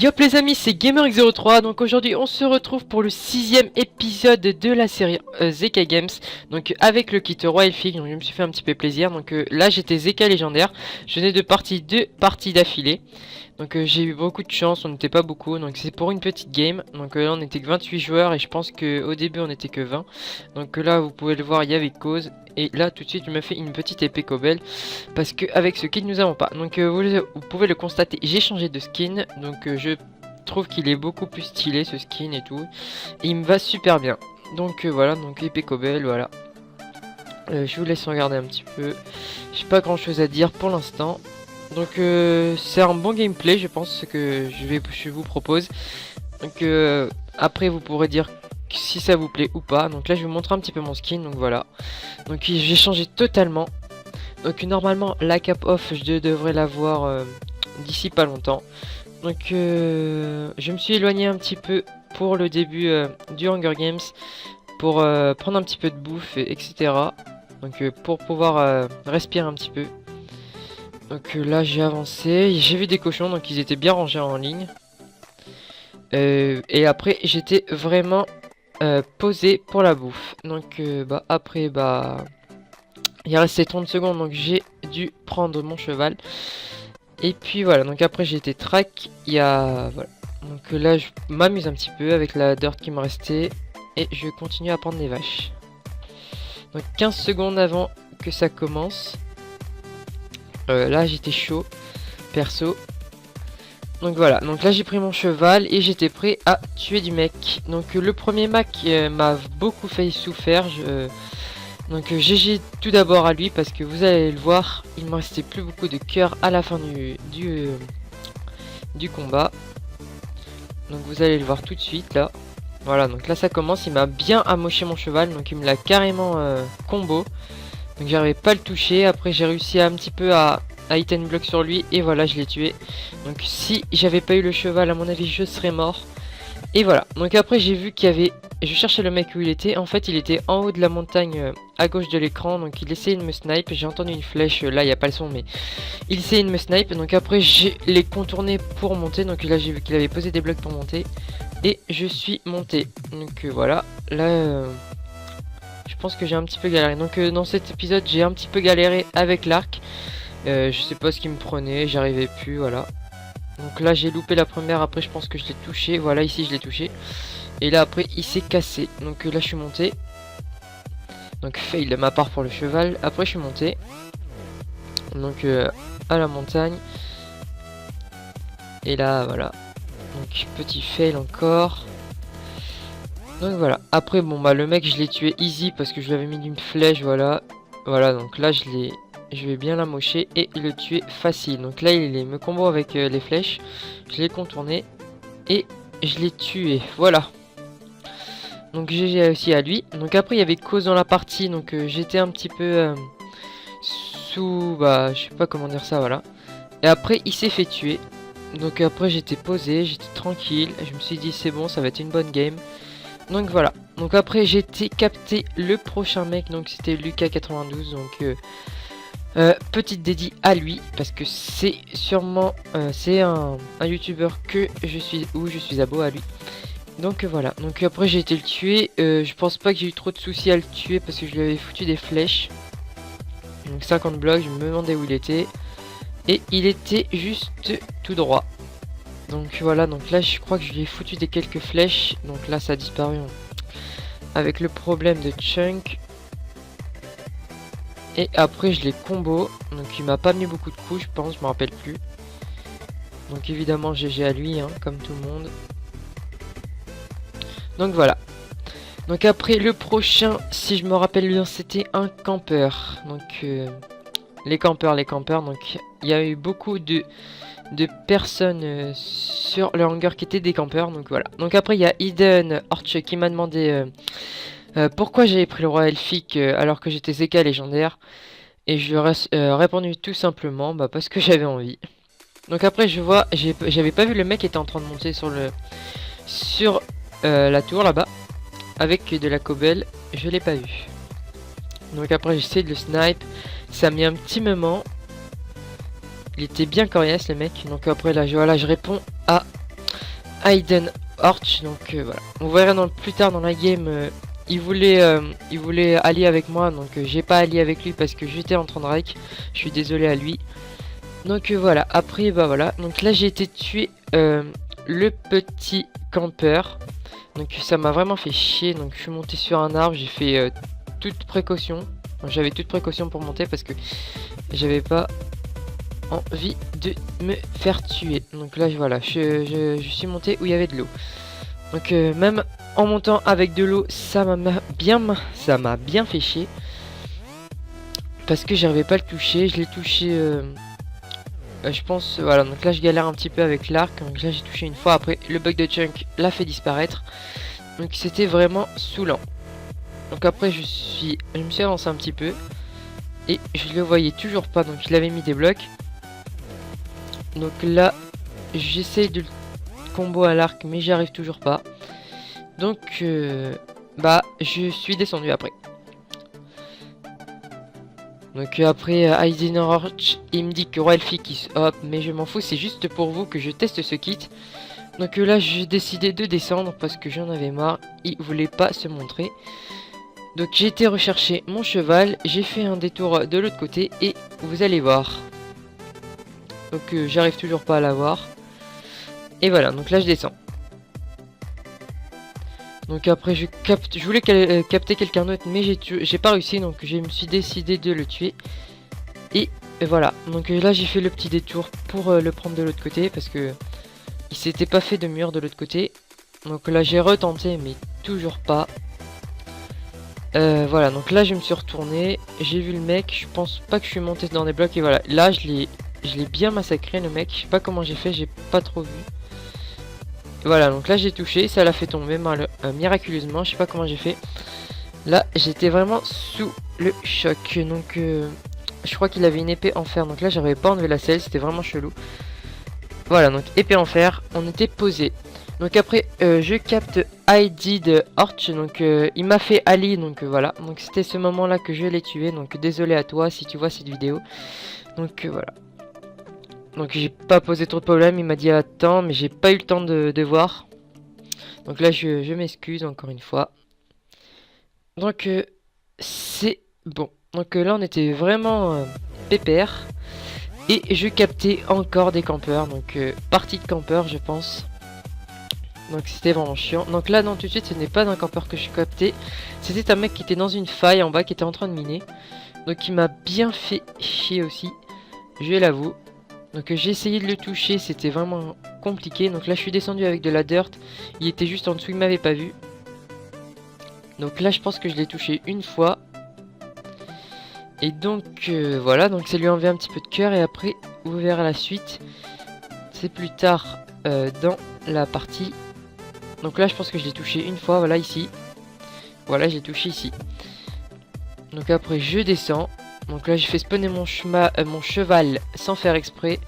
Yop les amis, c'est GamerX03, donc aujourd'hui on se retrouve pour le 6ème épisode de la série Zeka Games, donc avec le kit Royal Fig, donc je me suis fait un petit peu plaisir, donc là j'étais Zeka légendaire, je venais de deux parties d'affilée, donc j'ai eu beaucoup de chance, on n'était pas beaucoup, donc c'est pour une petite game, donc là on était que 28 joueurs et je pense qu'au début on était que 20, donc là vous pouvez le voir il y avait cause, et là tout de suite je me fais une petite épée Cobel, parce que avec ce kit nous avons pas, donc vous pouvez le constater, j'ai changé de skin, donc je trouve qu'il est beaucoup plus stylé ce skin et tout, et il me va super bien, donc voilà, donc épée Cobel, voilà. Je vous laisse regarder un petit peu, j'ai pas grand chose à dire pour l'instant. Donc c'est un bon gameplay je pense ce que je vous propose. Donc après vous pourrez dire si ça vous plaît ou pas. Donc là je vais vous montrer un petit peu mon skin. Donc voilà. Donc j'ai changé totalement. Donc normalement la cap off je devrais l'avoir d'ici pas longtemps. Donc je me suis éloigné un petit peu pour le début du Hunger Games. Pour prendre un petit peu de bouffe etc. Donc pour pouvoir respirer un petit peu. Donc là j'ai avancé, j'ai vu des cochons donc ils étaient bien rangés en ligne. Et après j'étais vraiment posé pour la bouffe. Donc après il restait 30 secondes donc j'ai dû prendre mon cheval. Et puis voilà, donc après j'ai été track, voilà. Donc là je m'amuse un petit peu avec la dirt qui me restait. Et je continue à prendre les vaches. Donc 15 secondes avant que ça commence. Là j'étais chaud perso. Donc voilà, donc là j'ai pris mon cheval et j'étais prêt à tuer du mec. Donc le premier mec m'a beaucoup fait souffrir. Donc GG tout d'abord à lui parce que vous allez le voir, il me restait plus beaucoup de cœur à la fin du combat. Donc vous allez le voir tout de suite là. Voilà, donc là ça commence, il m'a bien amoché mon cheval, donc il me l'a carrément combo. Donc j'arrivais pas à le toucher, après j'ai réussi un petit peu à hit and block sur lui et voilà je l'ai tué. Donc si j'avais pas eu le cheval à mon avis je serais mort. Et voilà, donc après j'ai vu qu'il y avait, je cherchais le mec où il était, en fait il était en haut de la montagne à gauche de l'écran. Donc il essayait de me snipe, j'ai entendu une flèche, là il n'y a pas le son mais il essayait de me snipe. Donc après j'ai les contourné pour monter, donc là j'ai vu qu'il avait posé des blocs pour monter. Et je suis monté, donc voilà, là je pense que j'ai un petit peu galéré. Donc dans cet épisode j'ai un petit peu galéré avec l'arc. Je sais pas ce qui me prenait, j'arrivais plus, voilà. Donc là j'ai loupé la première, après je pense que je l'ai touché, voilà ici je l'ai touché. Et là après il s'est cassé, donc là je suis monté. Donc fail de ma part pour le cheval, après je suis monté. Donc à la montagne. Et là voilà. Donc petit fail encore. Donc voilà, après bon bah le mec je l'ai tué easy parce que je l'avais mis d'une flèche, voilà. Voilà, donc là je vais bien la mocher et le tuer facile. Donc là il me combo avec les flèches. Je l'ai contourné et je l'ai tué. Voilà. Donc GG aussi à lui. Donc après il y avait cause dans la partie. Donc j'étais un petit peu sous... Bah je sais pas comment dire ça, voilà. Et après il s'est fait tuer. Donc après j'étais posé, j'étais tranquille. Je me suis dit c'est bon, ça va être une bonne game. Donc voilà. Donc après j'ai été capté le prochain mec. Donc c'était Lucas92. Donc... petite dédie à lui parce que c'est sûrement c'est un youtubeur que je suis abo à lui. Donc voilà, donc après j'ai été le tuer. Je pense pas que j'ai eu trop de soucis à le tuer parce que je lui avais foutu des flèches. Donc 50 blocs, je me demandais où il était et il était juste tout droit. Donc voilà, donc là je crois que je lui ai foutu des quelques flèches. Donc là ça a disparu avec le problème de Chunk. Et après je l'ai combo, donc il m'a pas mis beaucoup de coups je pense, je me rappelle plus. Donc évidemment GG à lui, hein, comme tout le monde. Donc voilà. Donc après le prochain, si je me rappelle bien, c'était un campeur. Donc les campeurs, donc il y a eu beaucoup de personnes sur le hangar qui étaient des campeurs, donc voilà. Donc après il y a Eden Orch qui m'a demandé... pourquoi j'avais pris le roi elfique alors que j'étais Zeka légendaire. Et je lui ai répondu tout simplement parce que j'avais envie. Donc après je vois, j'avais pas vu le mec était en train de monter sur la tour là-bas avec de la cobelle, je l'ai pas vu. Donc après j'essaie de le snipe, ça a mis un petit moment. Il était bien coriace le mec. Donc après là voilà, je réponds à Hayden Horch. Donc voilà, on verra plus tard dans la game. Il voulait allier avec moi, donc j'ai pas allié avec lui parce que j'étais en train de rake. Je suis désolé à lui. Donc voilà, après bah voilà, donc là j'ai été tuer le petit campeur. Donc ça m'a vraiment fait chier, donc je suis monté sur un arbre, j'ai fait toute précaution. J'avais toute précaution pour monter parce que j'avais pas envie de me faire tuer. Donc là voilà, je suis monté où il y avait de l'eau. Donc même en montant avec de l'eau, ça m'a bien fait chier. Parce que j'arrivais pas à le toucher, je l'ai touché... je pense, voilà, donc là je galère un petit peu avec l'arc, donc là j'ai touché une fois, après le bug de chunk l'a fait disparaître, donc c'était vraiment saoulant. Donc après je me suis avancé un petit peu, et je le voyais toujours pas, donc il avait mis des blocs. Donc là, j'essaye de le combo à l'arc, mais j'y arrive toujours pas. Donc, bah, je suis descendu après. Donc après Hayden Horch, il me dit que Royalfie qui hop, mais je m'en fous, c'est juste pour vous que je teste ce kit. Donc là j'ai décidé de descendre parce que j'en avais marre, il voulait pas se montrer. Donc j'ai été rechercher mon cheval, j'ai fait un détour de l'autre côté et vous allez voir. Donc j'arrive toujours pas à l'avoir. Et voilà, donc là je descends. Donc après je voulais capter quelqu'un d'autre mais j'ai pas réussi, donc je me suis décidé de le tuer. Et voilà, donc là j'ai fait le petit détour pour le prendre de l'autre côté parce que il s'était pas fait de mur de l'autre côté. Donc là j'ai retenté mais toujours pas. Voilà, donc là je me suis retourné, j'ai vu le mec, je pense pas que je suis monté dans des blocs et voilà, là je l'ai bien massacré le mec, je sais pas comment j'ai fait, j'ai pas trop vu. Voilà, donc là j'ai touché, ça l'a fait tomber miraculeusement, je sais pas comment j'ai fait. Là j'étais vraiment sous le choc, donc je crois qu'il avait une épée en fer, donc là j'avais pas enlevé la selle, c'était vraiment chelou. Voilà, donc épée en fer, on était posé. Donc après je capte Hayden Horch, donc il m'a fait Ali, donc voilà. Donc c'était ce moment là que je l'ai tué, donc désolé à toi si tu vois cette vidéo. Donc voilà. Donc j'ai pas posé trop de problèmes, il m'a dit attends, mais j'ai pas eu le temps de voir. Donc là je m'excuse encore une fois. Donc c'est bon. Donc là on était vraiment pépère. Et je captais encore des campeurs, donc partie de campeurs je pense. Donc c'était vraiment chiant. Donc là non, tout de suite ce n'est pas un campeur que je captais. C'était un mec qui était dans une faille en bas, qui était en train de miner. Donc il m'a bien fait chier aussi, je l'avoue. Donc j'ai essayé de le toucher, c'était vraiment compliqué. Donc là je suis descendu avec de la dirt. Il était juste en dessous, il m'avait pas vu. Donc là je pense que je l'ai touché une fois. Et donc voilà, donc ça lui a enlevé un petit peu de cœur. Et après vous verrez la suite. C'est plus tard dans la partie. Donc là je pense que je l'ai touché une fois, voilà ici. Voilà, j'ai touché ici. Donc après je descends. Donc là j'ai fait spawner mon cheval sans faire exprès.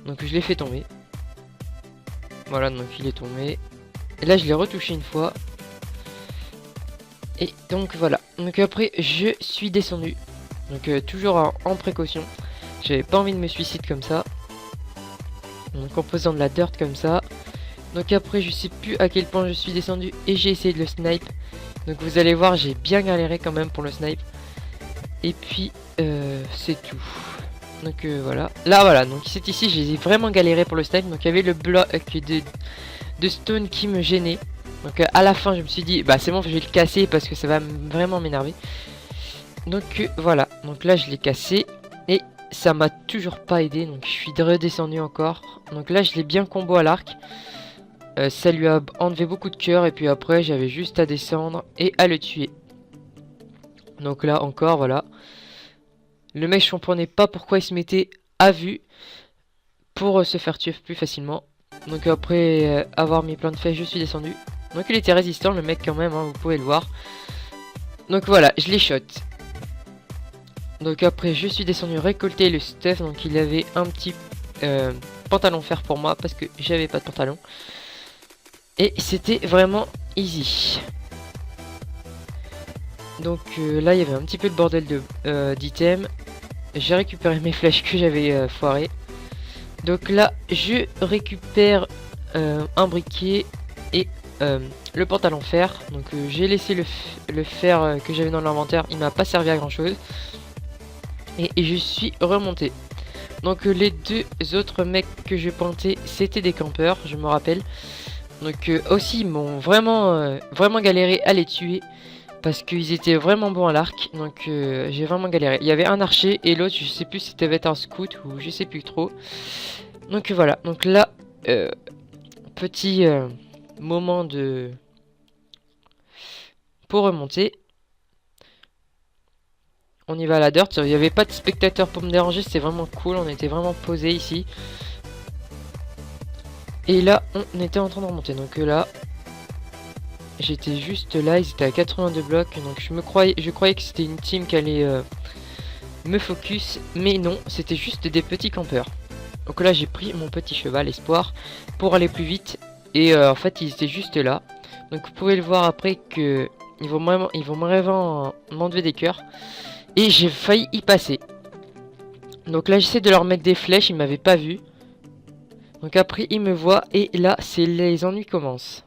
Donc je l'ai fait tomber. Voilà, donc il est tombé. Et là je l'ai retouché une fois. Et donc voilà. Donc après je suis descendu. Donc toujours en précaution. J'avais pas envie de me suicider comme ça. Donc en posant de la dirt comme ça. Donc après je sais plus à quel point je suis descendu. Et j'ai essayé de le snipe. Donc vous allez voir, j'ai bien galéré quand même pour le snipe. Et puis c'est tout. Donc voilà. Là voilà, donc c'est ici, j'ai vraiment galéré pour le snipe. Donc il y avait le bloc de stone qui me gênait. Donc à la fin je me suis dit, bah c'est bon, je vais le casser parce que ça va vraiment m'énerver. Donc voilà, donc là je l'ai cassé. Et ça m'a toujours pas aidé, donc je suis redescendu encore. Donc là je l'ai bien combo à l'arc. Ça lui a enlevé beaucoup de cœur. Et puis après j'avais juste à descendre et à le tuer. Donc là encore voilà. Le mec je comprenais pas pourquoi il se mettait à vue pour se faire tuer plus facilement. Donc après avoir mis plein de flèches je suis descendu. Donc il était résistant le mec quand même, hein, vous pouvez le voir. Donc voilà, je l'ai shot. Donc après je suis descendu récolter le stuff. Donc il avait un petit pantalon fer pour moi parce que j'avais pas de pantalon. Et c'était vraiment easy. Donc là il y avait un petit peu de bordel d'items. J'ai récupéré mes flèches que j'avais foirées. Donc là je récupère un briquet et le pantalon fer. Donc j'ai laissé le fer que j'avais dans l'inventaire, il m'a pas servi à grand chose. Et je suis remonté. Donc les deux autres mecs que j'ai pointés, c'était des campeurs, je me rappelle. Donc aussi ils m'ont vraiment galéré à les tuer. Parce qu'ils étaient vraiment bons à l'arc. Donc j'ai vraiment galéré. Il y avait un archer et l'autre je sais plus si c'était un scout ou je sais plus trop. Donc voilà. Donc là, petit moment de... pour remonter. On y va à la dirt. Il n'y avait pas de spectateurs pour me déranger. C'était vraiment cool. On était vraiment posé ici. Et là, on était en train de remonter. Donc là, j'étais juste là. Ils étaient à 82 blocs. Donc je croyais que c'était une team qui allait me focus. Mais non, c'était juste des petits campeurs. Donc là, j'ai pris mon petit cheval espoir pour aller plus vite. Et en fait, ils étaient juste là. Donc vous pouvez le voir après que ils vont vraiment m'enlever des cœurs. Et j'ai failli y passer. Donc là j'essaie de leur mettre des flèches, ils m'avaient pas vu. Donc après ils me voient et là c'est les ennuis commencent.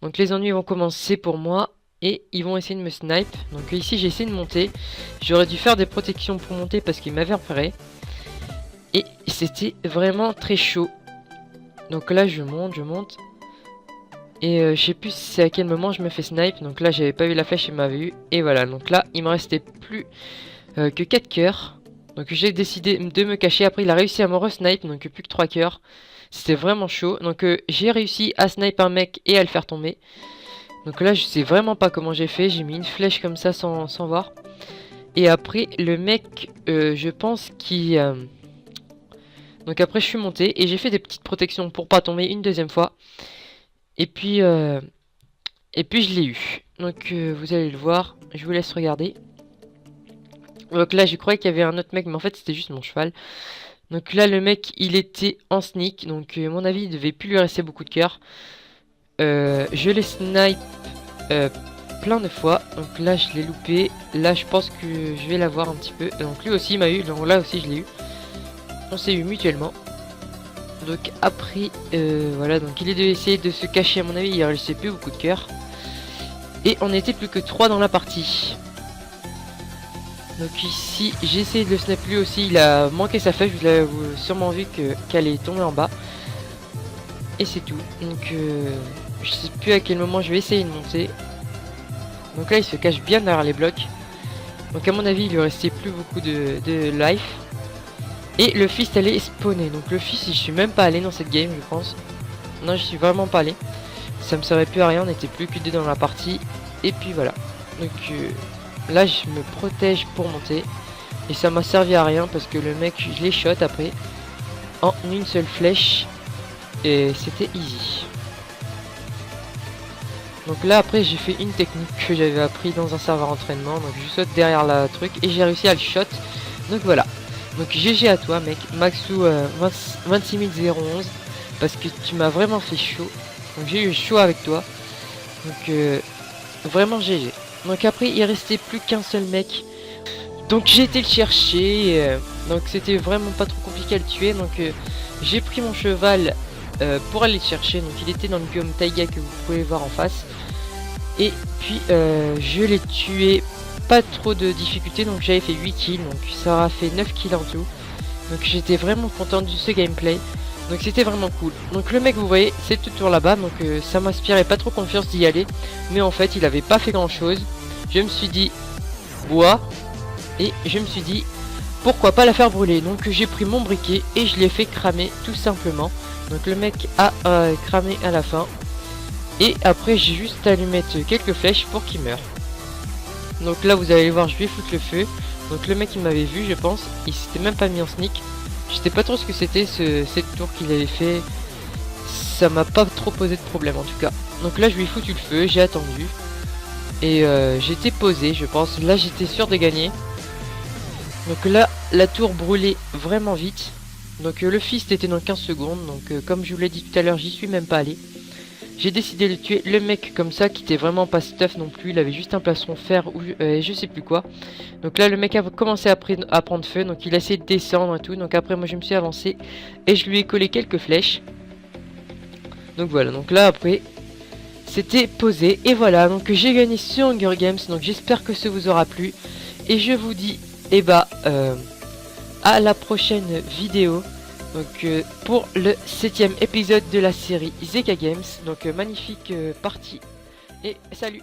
Donc les ennuis vont commencer pour moi et ils vont essayer de me snipe. Donc ici j'ai essayé de monter. J'aurais dû faire des protections pour monter parce qu'ils m'avaient repéré. Et c'était vraiment très chaud. Donc là je monte. Et je sais plus c'est à quel moment je me fais snipe. Donc là j'avais pas eu la flèche, il m'avait eu. Et voilà, donc là il me restait plus que 4 cœurs. Donc j'ai décidé de me cacher. Après il a réussi à me re-snipe. Donc plus que 3 cœurs. C'était vraiment chaud. Donc j'ai réussi à snipe un mec et à le faire tomber. Donc là je sais vraiment pas comment j'ai fait. J'ai mis une flèche comme ça sans voir. Et après le mec je pense qui... Donc après je suis monté et j'ai fait des petites protections pour pas tomber une deuxième fois. Et puis je l'ai eu. Donc vous allez le voir. Je vous laisse regarder. Donc là je croyais qu'il y avait un autre mec. Mais en fait c'était juste mon cheval. Donc là le mec il était en sneak. Donc à mon avis il devait plus lui rester beaucoup de cœur. Je l'ai snipe plein de fois. Donc là je l'ai loupé. Là je pense que je vais l'avoir un petit peu. Donc lui aussi il m'a eu. Donc là aussi je l'ai eu. On s'est eu mutuellement. Donc après voilà, donc il est essayer de se cacher à mon avis, il restait plus beaucoup de cœur. Et on n'était plus que 3 dans la partie. Donc ici j'ai essayé de le snap lui aussi, il a manqué sa flèche, vous l'avez sûrement vu qu'elle est tombée en bas. Et c'est tout. Donc je sais plus à quel moment je vais essayer de monter. Donc là il se cache bien derrière les blocs. Donc à mon avis il lui restait plus beaucoup de life. Et le fist allait spawner. Donc le fist je suis même pas allé dans cette game je pense. Non je suis vraiment pas allé. Ça me servait plus à rien, on était plus que 2 dans la partie. Et puis voilà. Donc là je me protège pour monter. Et ça m'a servi à rien parce que le mec je l'ai shot après. En une seule flèche. Et c'était easy. Donc là après j'ai fait une technique que j'avais appris dans un serveur entraînement. Donc je saute derrière la truc et j'ai réussi à le shot. Donc voilà. Donc GG à toi mec, Maxou 26011, parce que tu m'as vraiment fait chaud. Donc j'ai eu chaud avec toi. Donc vraiment GG. Donc après il restait plus qu'un seul mec. Donc j'ai été le chercher. Donc c'était vraiment pas trop compliqué à le tuer. Donc j'ai pris mon cheval pour aller le chercher. Donc il était dans le biome taïga que vous pouvez voir en face. Et puis je l'ai tué. Pas trop de difficultés, donc j'avais fait 8 kills, donc ça aura fait 9 kills en tout. Donc j'étais vraiment content de ce gameplay. Donc c'était vraiment cool. Donc le mec vous voyez c'est tout tour là-bas. Donc ça m'inspirait pas trop confiance d'y aller. Mais en fait il avait pas fait grand chose. Je me suis dit bois. Et je me suis dit pourquoi pas la faire brûler. Donc j'ai pris mon briquet et je l'ai fait cramer tout simplement. Donc le mec a cramé à la fin. Et après j'ai juste à lui mettre quelques flèches pour qu'il meure. Donc là vous allez voir je vais foutre le feu. Donc le mec il m'avait vu je pense. Il s'était même pas mis en sneak. Je sais pas trop ce que c'était cette tour qu'il avait fait. Ça m'a pas trop posé de problème en tout cas. Donc là je lui ai foutu le feu, j'ai attendu. Et j'étais posé je pense. Là j'étais sûr de gagner. Donc là la tour brûlait vraiment vite. Donc le fist était dans 15 secondes. Donc comme je vous l'ai dit tout à l'heure j'y suis même pas allé. J'ai décidé de tuer le mec comme ça qui était vraiment pas stuff non plus. Il avait juste un plastron fer ou je sais plus quoi. Donc là le mec a commencé à prendre feu. Donc il a essayé de descendre et tout. Donc après moi je me suis avancé et je lui ai collé quelques flèches. Donc voilà, donc là après c'était posé et voilà, donc j'ai gagné sur Hunger Games, donc j'espère que ça vous aura plu et je vous dis à la prochaine vidéo, donc pour le 7ème épisode de la série Zeka Games, donc magnifique partie et salut.